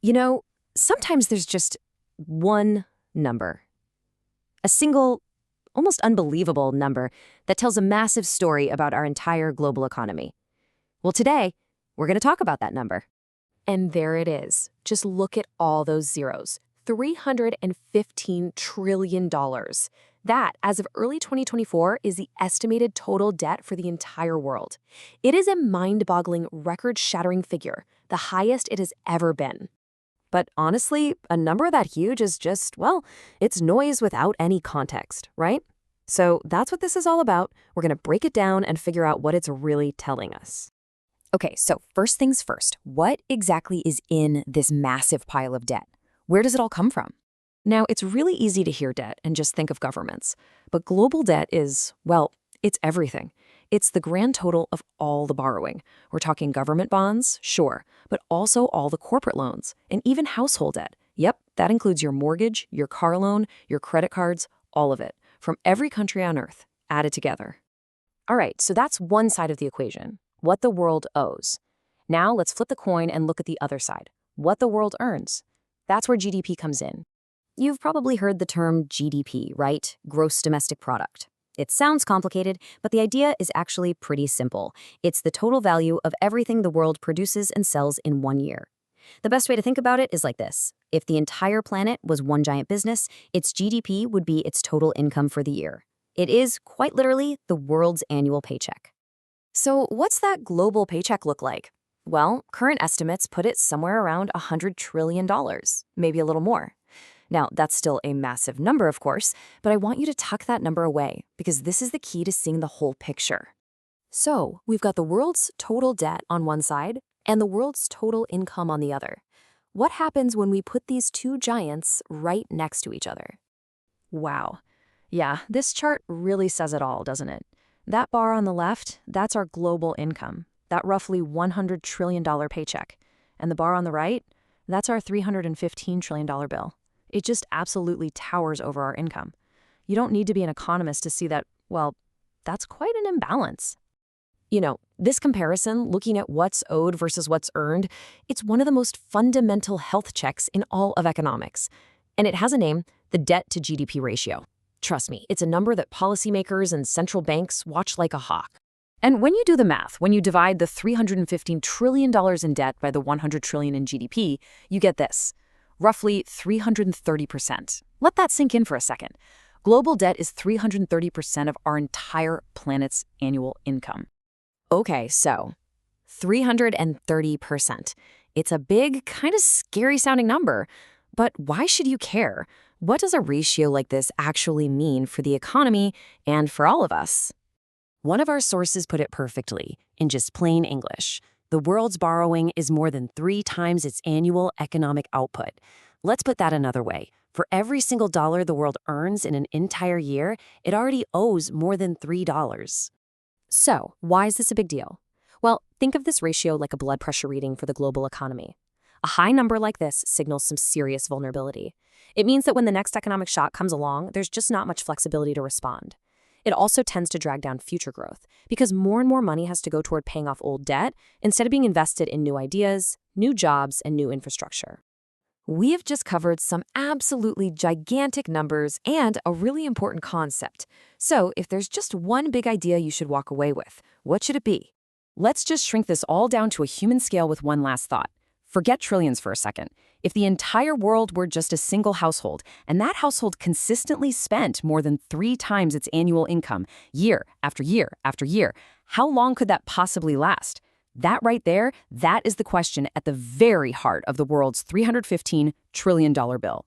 You know, sometimes there's just one number, a single, almost unbelievable number that tells a massive story about our entire global economy. Well, today, we're going to talk about that number. And there it is. Just look at all those zeros. $315 trillion. That, as of early 2024, is the estimated total debt for the entire world. It is a mind-boggling, record-shattering figure, the highest it has ever been. But honestly, a number that huge is just, well, it's noise without any context, right? So that's what this is all about. We're going to break it down and figure out what it's really telling us. Okay, so first things first, what exactly is in this massive pile of debt? Where does it all come from? Now, it's really easy to hear debt and just think of governments. But global debt is, well, it's everything. It's the grand total of all the borrowing. We're talking government bonds, sure, but also all the corporate loans and even household debt. Yep, that includes your mortgage, your car loan, your credit cards, all of it, from every country on Earth, added together. All right, so that's one side of the equation, what the world owes. Now let's flip the coin and look at the other side, what the world earns. That's where GDP comes in. You've probably heard the term GDP, right? Gross domestic product. It sounds complicated, but the idea is actually pretty simple. It's the total value of everything the world produces and sells in one year. The best way to think about it is like this. If the entire planet was one giant business, its GDP would be its total income for the year. It is, quite literally, the world's annual paycheck. So what's that global paycheck look like? Well, current estimates put it somewhere around $100 trillion, maybe a little more. Now, that's still a massive number, of course, but I want you to tuck that number away because this is the key to seeing the whole picture. So, we've got the world's total debt on one side and the world's total income on the other. What happens when we put these two giants right next to each other? Wow. Yeah, this chart really says it all, doesn't it? That bar on the left, that's our global income, that roughly $100 trillion paycheck. And the bar on the right, that's our $315 trillion bill. It just absolutely towers over our income. You don't need to be an economist to see that, well, that's quite an imbalance. You know, this comparison, looking at what's owed versus what's earned, it's one of the most fundamental health checks in all of economics. And it has a name, the debt to GDP ratio. Trust me, it's a number that policymakers and central banks watch like a hawk. And when you do the math, when you divide the $315 trillion in debt by the $100 trillion in GDP, you get this. Roughly 330%. Let that sink in for a second. Global debt is 330% of our entire planet's annual income. Okay, so 330%. It's a big, kind of scary-sounding number. But why should you care? What does a ratio like this actually mean for the economy and for all of us? One of our sources put it perfectly, in just plain English. The world's borrowing is more than 3 times its annual economic output. Let's put that another way. For every single dollar the world earns in an entire year, it already owes more than $3. So, why is this a big deal? Well, think of this ratio like a blood pressure reading for the global economy. A high number like this signals some serious vulnerability. It means that when the next economic shock comes along, there's just not much flexibility to respond. It also tends to drag down future growth because more and more money has to go toward paying off old debt instead of being invested in new ideas, new jobs, and new infrastructure. We have just covered some absolutely gigantic numbers and a really important concept. So if there's just one big idea you should walk away with, what should it be? Let's just shrink this all down to a human scale with one last thought. Forget trillions for a second. If the entire world were just a single household, and that household consistently spent more than 3 times its annual income, year after year after year, how long could that possibly last? That right there, that is the question at the very heart of the world's $315 trillion bill.